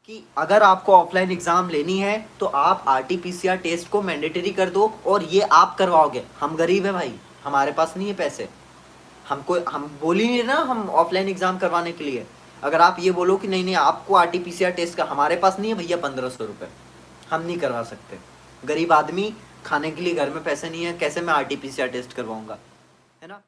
कि अगर आपको ऑफलाइन एग्जाम लेनी है तो आप आरटीपीसीआर टेस्ट को मैंडेटरी कर दो, और ये आप करवाओगे। हम गरीब हैं भाई, हमारे पास नहीं है पैसे। हम बोल ही नहीं ना हम ऑफलाइन एग्जाम करवाने के लिए। अगर आप ये बोलो कि नहीं नहीं आपको आरटीपीसीआर टेस्ट का, हमारे पास नहीं है भैया 1500 रुपये, हम नहीं करवा सकते। गरीब आदमी, खाने के लिए घर में पैसे नहीं है, कैसे मैं आरटीपीसीआर टेस्ट करवाऊंगा, है ना।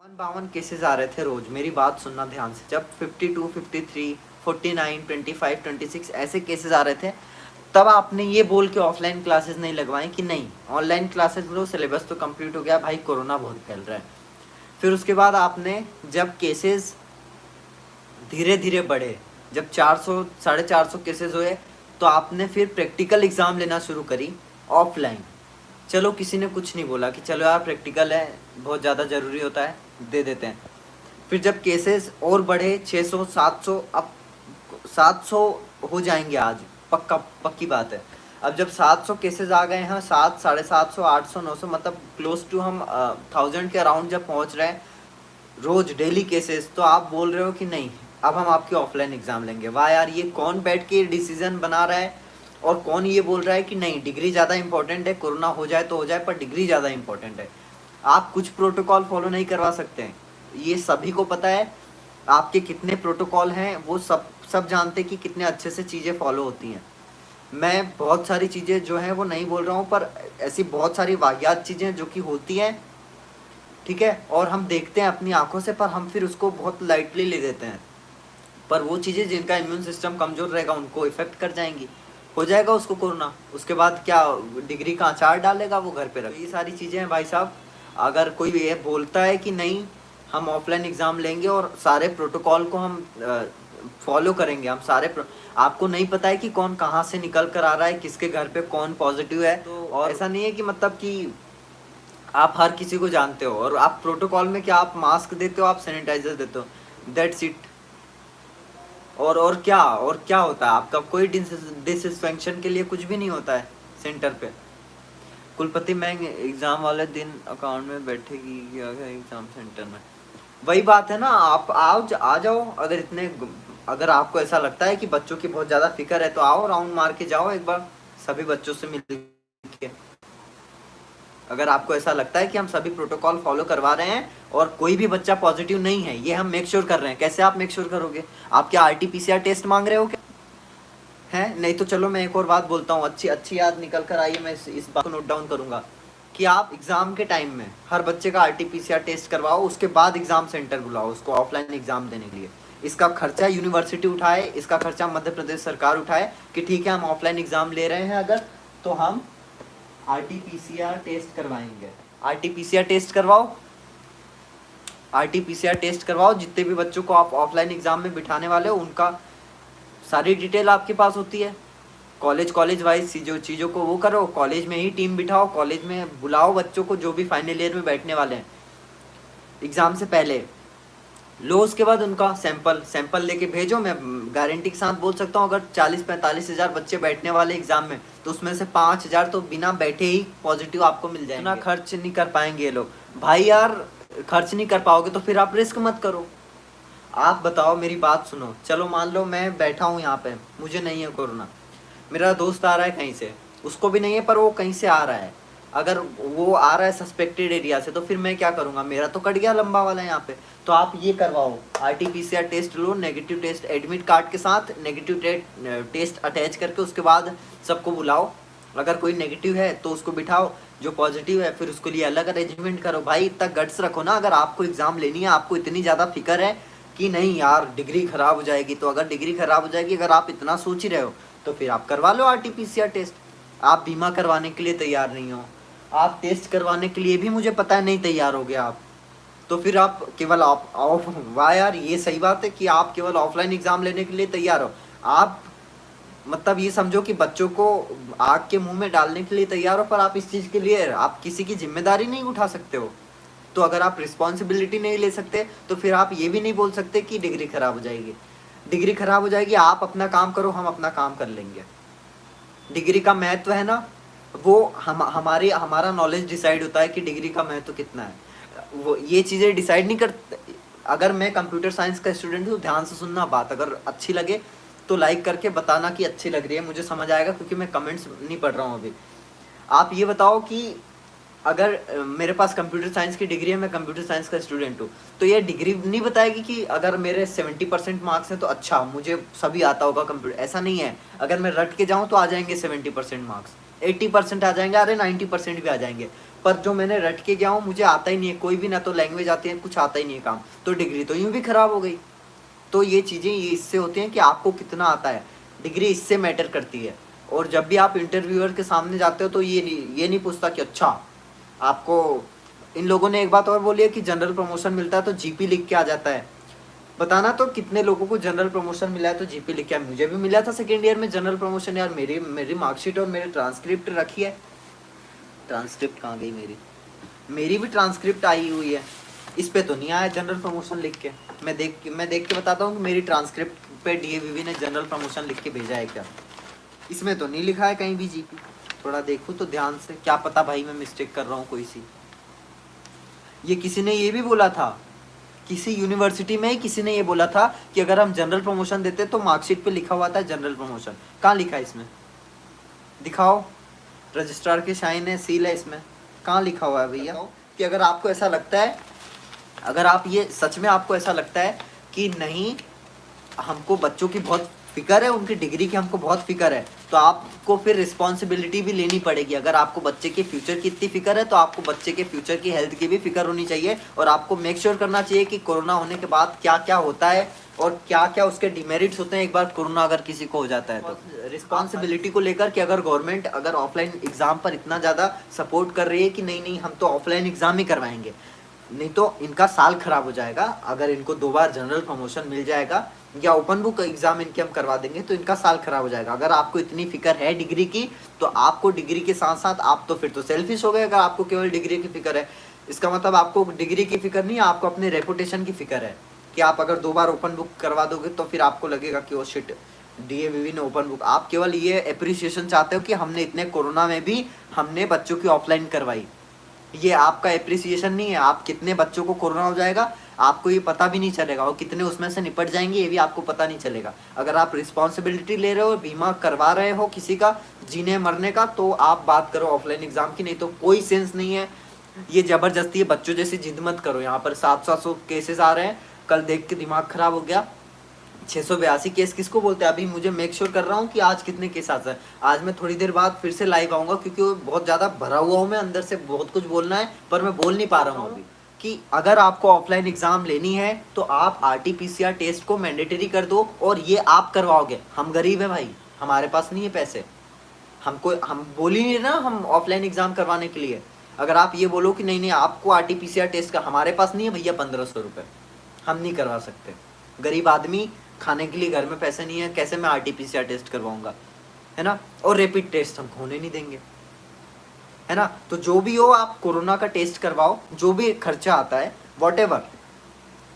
52 केसेस आ रहे थे रोज। मेरी बात सुनना ध्यान से, जब 52, 53, 49, 25, 26 ऐसे केसेस आ रहे थे, तब आपने ये बोल के ऑफलाइन क्लासेस नहीं लगवाई कि नहीं ऑनलाइन क्लासेस लो, सिलेबस तो कंप्लीट हो गया भाई, कोरोना बहुत फैल रहा है। फिर उसके बाद आपने जब केसेस धीरे धीरे बढ़े, जब 400 450 केसेस हुए, तो आपने फिर प्रैक्टिकल एग्ज़ाम लेना शुरू करी ऑफलाइन। चलो किसी ने कुछ नहीं बोला कि चलो यार प्रैक्टिकल है, बहुत ज़्यादा ज़रूरी होता है, दे देते हैं। फिर जब केसेस और बढ़े 600 700, अब 700 हो जाएंगे आज, पक्की बात है। अब जब 700 केसेस आ गए हैं, 7 750 800 900, मतलब क्लोज टू हम 1000 के अराउंड जब पहुंच रहे हैं रोज डेली केसेस, तो आप बोल रहे हो कि नहीं अब हम आपके ऑफलाइन एग्जाम लेंगे। वाह यार, ये कौन बैठ के डिसीजन बना रहा है, और कौन ये बोल रहा है कि नहीं डिग्री ज़्यादा इंपॉर्टेंट है, कोरोना हो जाए तो हो जाए पर डिग्री ज़्यादा इंपॉर्टेंट है। आप कुछ प्रोटोकॉल फॉलो नहीं करवा सकते हैं, ये सभी को पता है। आपके कितने प्रोटोकॉल हैं वो सब जानते हैं कि कितने अच्छे से चीज़ें फॉलो होती हैं। मैं बहुत सारी चीज़ें जो हैं वो नहीं बोल रहा हूँ, पर ऐसी बहुत सारी वाहियात चीज़ें जो कि होती हैं, ठीक है, और हम देखते हैं अपनी आंखों से, पर हम फिर उसको बहुत लाइटली ले देते हैं। पर वो चीज़ें जिनका इम्यून सिस्टम कमज़ोर रहेगा उनको इफेक्ट कर जाएंगी, हो जाएगा उसको कोरोना। उसके बाद क्या, डिग्री का अचार डालेगा वो घर पे रख। ये सारी चीज़ें हैं भाई साहब। अगर कोई ये बोलता है कि नहीं हम ऑफलाइन एग्ज़ाम लेंगे और सारे प्रोटोकॉल को हम फॉलो करेंगे, हम आपको नहीं पता है कि कौन कहाँ से निकल कर आ रहा है, किसके घर पे कौन पॉजिटिव है। तो और ऐसा नहीं है कि मतलब कि आप हर किसी को जानते हो, और आप प्रोटोकॉल में क्या आप मास्क देते हो, आप सैनिटाइजर देते हो, दैट्स इट। और क्या होता है आपका, कोई डिसइंफेक्शन के लिए कुछ भी नहीं होता है सेंटर पे। कुलपति मैम एग्जाम वाले दिन अकाउंट में बैठेगी क्या एग्जाम सेंटर में, वही बात है ना। आप आओ, आ जाओ। अगर आपको ऐसा लगता है कि बच्चों की बहुत ज़्यादा फिक्र है तो आओ, राउंड मार के जाओ एक बार सभी बच्चों से मिल के। अगर आपको ऐसा लगता है कि हम सभी प्रोटोकॉल फॉलो करवा रहे हैं और कोई भी बच्चा पॉजिटिव नहीं है, ये हम मेक श्योर कर रहे हैं। कैसे आप मेक श्योर करोगे? आप क्या आरटीपीसीआर टेस्ट मांग रहे हो क्या? है नहीं तो चलो मैं एक और बात बोलता हूँ, अच्छी याद निकल कर आई है, मैं इस बात को नोट डाउन करूंगा कि आप एग्जाम के टाइम में हर बच्चे का आरटीपीसीआर टेस्ट करवाओ, उसके बाद एग्जाम सेंटर बुलाओ उसको ऑफलाइन एग्जाम देने के लिए। इसका खर्चा यूनिवर्सिटी उठाए, इसका खर्चा मध्य प्रदेश सरकार उठाए कि ठीक है हम ऑफलाइन एग्जाम ले रहे हैं अगर, तो हम आरटीपीसीआर टेस्ट करवाएंगे। आरटीपीसीआर टेस्ट करवाओ, आरटीपीसीआर टेस्ट करवाओ। जितने भी बच्चों को आप ऑफलाइन एग्जाम में बिठाने वाले हो उनका सारी डिटेल आपके पास होती है। कॉलेज वाइज चीज़ों को वो करो, कॉलेज में ही टीम बिठाओ, कॉलेज में बुलाओ बच्चों को जो भी फाइनल ईयर में बैठने वाले हैं एग्ज़ाम से पहले लो। उसके बाद उनका सैंपल लेके भेजो। मैं गारंटी के साथ बोल सकता हूँ अगर 40-45 हज़ार बच्चे बैठने वाले एग्जाम में, तो उसमें से 5,000 तो बिना बैठे ही पॉजिटिव आपको मिल जाएंगे। इतना खर्च नहीं कर पाएंगे ये लोग भाई यार। खर्च नहीं कर पाओगे तो फिर आप रिस्क मत करो। आप बताओ, मेरी बात सुनो। चलो मान लो मैं बैठा हूँ यहाँ पे, मुझे नहीं है कोरोना, मेरा दोस्त आ रहा है कहीं से, उसको भी नहीं है पर वो कहीं से आ रहा है। अगर वो आ रहा है सस्पेक्टेड एरिया से, तो फिर मैं क्या करूँगा? मेरा तो कट गया लंबा वाला यहाँ पे। तो आप ये करवाओ, आरटीपीसीआर टेस्ट लो, नेगेटिव टेस्ट एडमिट कार्ड के साथ नेगेटिव टेस्ट अटैच करके, उसके बाद सबको बुलाओ। अगर कोई नेगेटिव है तो उसको बिठाओ, जो पॉजिटिव है फिर उसके लिए अलग अरेंजमेंट करो। भाई इतना गट्स रखो ना, अगर आपको एग्ज़ाम लेनी है, आपको इतनी ज़्यादा फिक्र है कि नहीं यार डिग्री ख़राब हो जाएगी, तो अगर डिग्री ख़राब हो जाएगी, अगर आप इतना सोच ही रहे हो, तो फिर आप करवा लो आरटीपीसीआर टेस्ट। आप बीमा करवाने के लिए तैयार नहीं हो, आप टेस्ट करवाने के लिए भी मुझे पता है नहीं तैयार हो गया आप, तो फिर आप केवल वाह यार, ये सही बात है कि आप केवल ऑफलाइन एग्ज़ाम लेने के लिए तैयार हो। आप मतलब ये समझो कि बच्चों को आग के मुंह में डालने के लिए तैयार हो, पर आप इस चीज़ के लिए आप किसी की जिम्मेदारी नहीं उठा सकते हो। तो अगर आप रिस्पॉन्सिबिलिटी नहीं ले सकते, तो फिर आप ये भी नहीं बोल सकते कि डिग्री ख़राब हो जाएगी। डिग्री ख़राब हो जाएगी, आप अपना काम करो, हम अपना काम कर लेंगे। डिग्री का महत्व है ना, वो हमारा नॉलेज डिसाइड होता है कि डिग्री का महत्व कितना है। वो ये चीज़ें डिसाइड नहीं करते, अगर मैं कंप्यूटर साइंस का स्टूडेंट हूँ, ध्यान से सुनना बात, अगर अच्छी लगे तो लाइक करके बताना कि अच्छी लग रही है, मुझे समझ आएगा क्योंकि मैं कमेंट्स नहीं पढ़ रहा हूँ अभी। आप ये बताओ कि अगर मेरे पास कंप्यूटर साइंस की डिग्री है, मैं कंप्यूटर साइंस का स्टूडेंट हूँ, तो ये डिग्री नहीं बताएगी कि अगर मेरे 70% मार्क्स हैं तो अच्छा मुझे सभी आता होगा कंप्यूटर, ऐसा नहीं है। अगर मैं रट के जाऊँ तो आ जाएंगे 70% मार्क्स, 80% आ जाएंगे, अरे 90% भी आ जाएंगे। पर जो मैंने रट के गया हूँ, मुझे आता ही नहीं है कोई भी, ना तो लैंग्वेज आती है, कुछ आता ही नहीं है काम, तो डिग्री तो यूँ भी खराब हो गई। तो ये चीज़ें ये इससे होती हैं कि आपको कितना आता है, डिग्री इससे मैटर करती है। और जब भी आप इंटरव्यूअर के सामने जाते हो तो ये नहीं पूछता कि अच्छा आपको, इन लोगों ने एक बात और बोली है कि जनरल प्रमोशन मिलता है तो जीपी लिख के आ जाता है। बताना तो कितने लोगों को जनरल प्रमोशन मिला है तो जीपी लिख के आया। मुझे भी मिला था सेकेंड ईयर में जनरल प्रमोशन यार, मेरी मेरी मार्कशीट और मेरी ट्रांसक्रिप्ट रखी है। ट्रांसक्रिप्ट कहाँ गई मेरी? मेरी भी ट्रांसक्रिप्ट आई हुई है, इस पे तो नहीं आया जनरल प्रमोशन लिख के। मैं देख के बताता हूँ कि मेरी ट्रांसक्रिप्ट पे डीएवीवी ने जनरल प्रमोशन लिख के भेजा है क्या, इसमें तो नहीं लिखा है कहीं भी जीपी। थोड़ा देखूँ तो ध्यान से, क्या पता भाई मैं मिस्टेक कर रहा हूँ कोई सी। ये किसी ने ये भी बोला था, किसी यूनिवर्सिटी में ही किसी ने ये बोला था कि अगर हम जनरल प्रमोशन देते तो मार्कशीट पे लिखा हुआ था जनरल प्रमोशन। कहाँ लिखा है इसमें? दिखाओ, रजिस्ट्रार के साइन है, सील है, इसमें कहाँ लिखा हुआ है भैया? कि अगर आपको ऐसा लगता है, अगर आप ये सच में आपको ऐसा लगता है कि नहीं हमको बच्चों की बहुत फिक्र है, उनकी डिग्री की हमको बहुत फिक्र है, तो आपको फिर रिस्पॉन्सिबिलिटी भी लेनी पड़ेगी। अगर आपको बच्चे के फ्यूचर की इतनी फिक्र है तो आपको बच्चे के फ्यूचर की हेल्थ की भी फिक्र होनी चाहिए, और आपको मेक श्योर करना चाहिए कि कोरोना होने के बाद क्या क्या होता है और क्या क्या उसके डिमेरिट्स होते हैं एक बार कोरोना अगर किसी को हो जाता है तो। रिस्पॉन्सिबिलिटी को लेकर कि अगर गवर्नमेंट अगर ऑफलाइन एग्जाम पर इतना ज़्यादा सपोर्ट कर रही है कि नहीं नहीं हम तो ऑफलाइन एग्जाम ही करवाएंगे, नहीं तो इनका साल खराब हो जाएगा। अगर इनको 2 बार जनरल प्रमोशन मिल जाएगा या ओपन बुक एग्जाम इनके हम करवा देंगे तो इनका साल खराब हो जाएगा। अगर आपको इतनी फिक्र है डिग्री की तो आपको डिग्री के साथ साथ आप तो फिर तो सेल्फिश हो गए अगर आपको केवल डिग्री की फिक्र है। इसका मतलब आपको डिग्री की फिक्र नहीं है, आपको अपने रेपुटेशन की फिक्र है कि आप अगर 2 बार ओपन बुक करवा दोगे तो फिर आपको लगेगा कि वो शिट डीएवीवी ने ओपन बुक। आप केवल ये अप्रिसिएशन चाहते हो कि हमने इतने कोरोना में भी हमने बच्चों की ऑफलाइन करवाई, ये आपका एप्रिसिएशन नहीं है। आप कितने बच्चों को कोरोना हो जाएगा आपको ये पता भी नहीं चलेगा, और कितने उसमें से निपट जाएंगे ये भी आपको पता नहीं चलेगा। अगर आप रिस्पॉन्सिबिलिटी ले रहे हो, बीमा करवा रहे हो किसी का जीने मरने का, तो आप बात करो ऑफलाइन एग्जाम की, नहीं तो कोई सेंस नहीं है। ये जबरदस्ती है, बच्चों जैसी जिद मत करो। यहाँ पर 700 केसेस आ रहे हैं, कल देख के दिमाग खराब हो गया। 682 केस किसको बोलते हैं? अभी मुझे मेक श्योर कर रहा हूँ कि आज कितने केस आते हैं। आज मैं थोड़ी देर बाद फिर से लाइव आऊँगा क्योंकि बहुत ज़्यादा भरा हुआ हूँ मैं, अंदर से बहुत कुछ बोलना है पर मैं बोल नहीं पा रहा हूँ अभी। कि अगर आपको ऑफलाइन एग्जाम लेनी है तो आप RT-PCR टेस्ट को मैंडेटरी कर दो, और ये आप करवाओगे। हम गरीब हैं भाई, हमारे पास नहीं है पैसे, हम बोल ही नहीं ना हम ऑफलाइन एग्जाम करवाने के लिए। अगर आप ये बोलो कि नहीं नहीं आपको RT-PCR टेस्ट का, हमारे पास नहीं है भैया 1500 रुपये, हम नहीं करवा सकते। गरीब आदमी, खाने के लिए घर में पैसे नहीं है, कैसे मैं RT-PCR टेस्ट करवाऊंगा, है ना? और रैपिड टेस्ट हम होने नहीं देंगे, है ना? तो जो भी हो आप कोरोना का टेस्ट करवाओ, जो भी खर्चा आता है वॉटेवर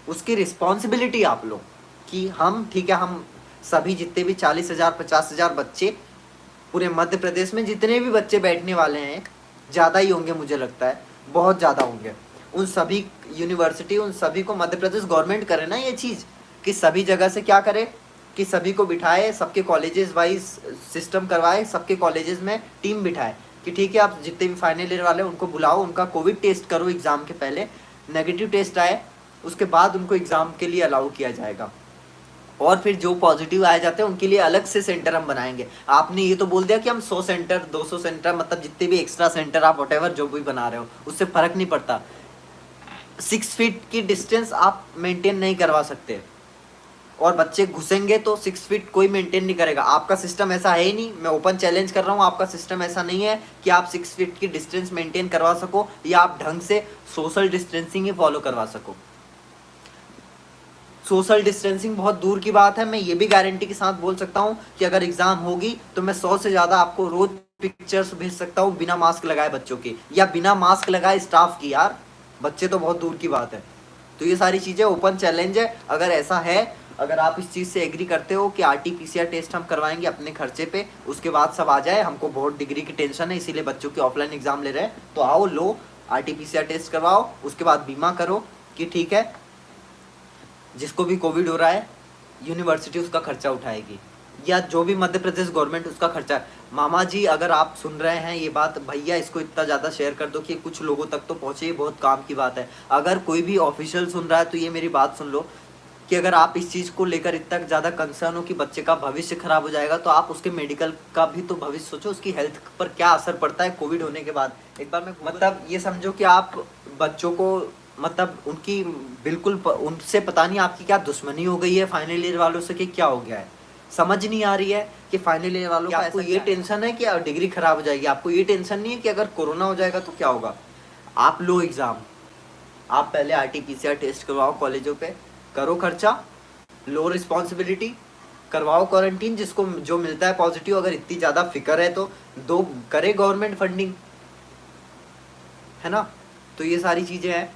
उसकी रिस्पॉन्सिबिलिटी आप लो कि हम ठीक है, हम सभी जितने भी 40,000 50,000 बच्चे पूरे मध्य प्रदेश में जितने भी बच्चे बैठने वाले हैं, ज़्यादा ही होंगे मुझे लगता है, बहुत ज़्यादा होंगे। उन सभी यूनिवर्सिटी, उन सभी को मध्य प्रदेश गवर्नमेंट करे ना ये चीज़ कि सभी जगह से क्या करे कि सभी को बिठाए, सबके कॉलेजेस वाइज सिस्टम करवाए, सबके कॉलेजेस में टीम बिठाए कि ठीक है आप जितने भी फाइनल ईयर वाले उनको बुलाओ, उनका कोविड टेस्ट करो एग्ज़ाम के पहले, नेगेटिव टेस्ट आए उसके बाद उनको एग्ज़ाम के लिए अलाउ किया जाएगा। और फिर जो पॉजिटिव आए जाते हैं उनके लिए अलग से सेंटर हम बनाएंगे। आपने ये तो बोल दिया कि हम 100 सेंटर 200 सेंटर, मतलब जितने भी एक्स्ट्रा सेंटर आप वॉटेवर जो भी बना रहे हो उससे फ़र्क नहीं पड़ता। 6 फीट की डिस्टेंस आप मेंटेन नहीं करवा सकते, और बच्चे घुसेंगे तो 6 फीट कोई मेंटेन नहीं करेगा। आपका सिस्टम ऐसा है ही नहीं, मैं ओपन चैलेंज कर रहा हूँ, आपका सिस्टम ऐसा नहीं है कि आप 6 फीट की डिस्टेंस मेंटेन करवा सको या आप ढंग से सोशल डिस्टेंसिंग ही फॉलो करवा सको। सोशल डिस्टेंसिंग बहुत दूर की बात है। मैं ये भी गारंटी के साथ बोल सकता हूँ कि अगर एग्जाम होगी तो मैं 100 से ज़्यादा आपको रोज पिक्चर्स भेज सकता हूँ बिना मास्क लगाए बच्चों की, या बिना मास्क लगाए स्टाफ की। यार बच्चे तो बहुत दूर की बात है। तो ये सारी चीज़ें ओपन चैलेंज है। अगर ऐसा है, अगर आप इस चीज़ से एग्री करते हो कि RT-PCR टेस्ट हम करवाएंगे अपने खर्चे पे, उसके बाद सब आ जाए, हमको बहुत डिग्री की टेंशन है इसीलिए बच्चों की ऑफलाइन एग्जाम ले रहे हैं, तो आओ लो RT-PCR टेस्ट करवाओ, उसके बाद बीमा करो कि ठीक है जिसको भी कोविड हो रहा है यूनिवर्सिटी उसका खर्चा उठाएगी, या जो भी मध्य प्रदेश गवर्नमेंट उसका खर्चा। मामा जी अगर आप सुन रहे हैं ये बात, भैया इसको इतना ज़्यादा शेयर कर दो कि कुछ लोगों तक तो पहुँचे, ये बहुत काम की बात है। अगर कोई भी ऑफिशियल सुन रहा है तो ये मेरी बात सुन लो कि अगर आप इस चीज़ को लेकर इतना ज़्यादा कंसर्न हो कि बच्चे का भविष्य खराब हो जाएगा, तो आप उसके मेडिकल का भी तो भविष्य सोचो, उसकी हेल्थ पर क्या असर पड़ता है कोविड होने के बाद। एक बार मैं मतलब ये समझो कि आप बच्चों को मतलब उनकी बिल्कुल उनसे पता नहीं आपकी क्या दुश्मनी हो गई है फाइनल ईयर वालों से कि क्या हो गया है, समझ नहीं आ रही है कि फाइनल ईयर वालों को आपको ये टेंशन है कि डिग्री खराब हो जाएगी, आपको ये टेंशन नहीं है कि अगर कोरोना हो जाएगा तो क्या होगा। आप लो एग्ज़ाम, आप पहले RT-PCR टेस्ट करवाओ कॉलेजों पे, करो खर्चा, लो रिस्पॉन्सिबिलिटी, करवाओ क्वारंटीन, जिसको जो मिलता है पॉजिटिव, अगर इतनी ज़्यादा फिक्र है तो दो करे गवर्नमेंट फंडिंग, है ना। तो ये सारी चीज़ें हैं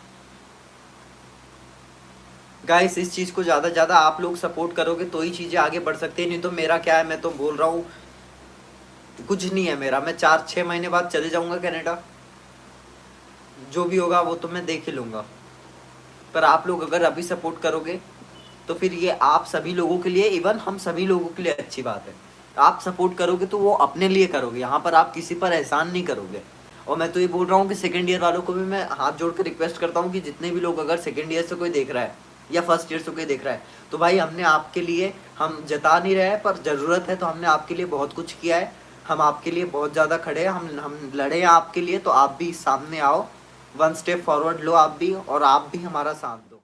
गाइस, इस चीज़ को ज़्यादा ज़्यादा आप लोग सपोर्ट करोगे तो ही चीज़ें आगे बढ़ सकती है, नहीं तो मेरा क्या है, मैं तो बोल रहा हूँ कुछ नहीं है मेरा, मैं 4-6 महीने बाद चले जाऊँगा कनाडा, जो भी होगा वो तो मैं देख ही लूँगा। पर आप लोग अगर अभी सपोर्ट करोगे तो फिर ये आप सभी लोगों के लिए, इवन हम सभी लोगों के लिए अच्छी बात है। आप सपोर्ट करोगे तो वो अपने लिए करोगे, यहाँ पर आप किसी पर एहसान नहीं करोगे। और मैं तो ये बोल रहा हूँ कि सेकेंड ईयर वालों को भी मैं हाथ जोड़ कर रिक्वेस्ट करता हूँ कि जितने भी लोग अगर सेकेंड ईयर से कोई देख रहा है या फर्स्ट ईयर से कोई देख रहा है, तो भाई हमने आपके लिए, हम जता नहीं रहे हैं पर ज़रूरत है तो हमने आपके लिए बहुत कुछ किया है, हम आपके लिए बहुत ज़्यादा खड़े हैं, हम लड़े हैं आपके लिए, तो आप भी सामने आओ, वन स्टेप फॉरवर्ड लो आप भी, और आप भी हमारा साथ दो।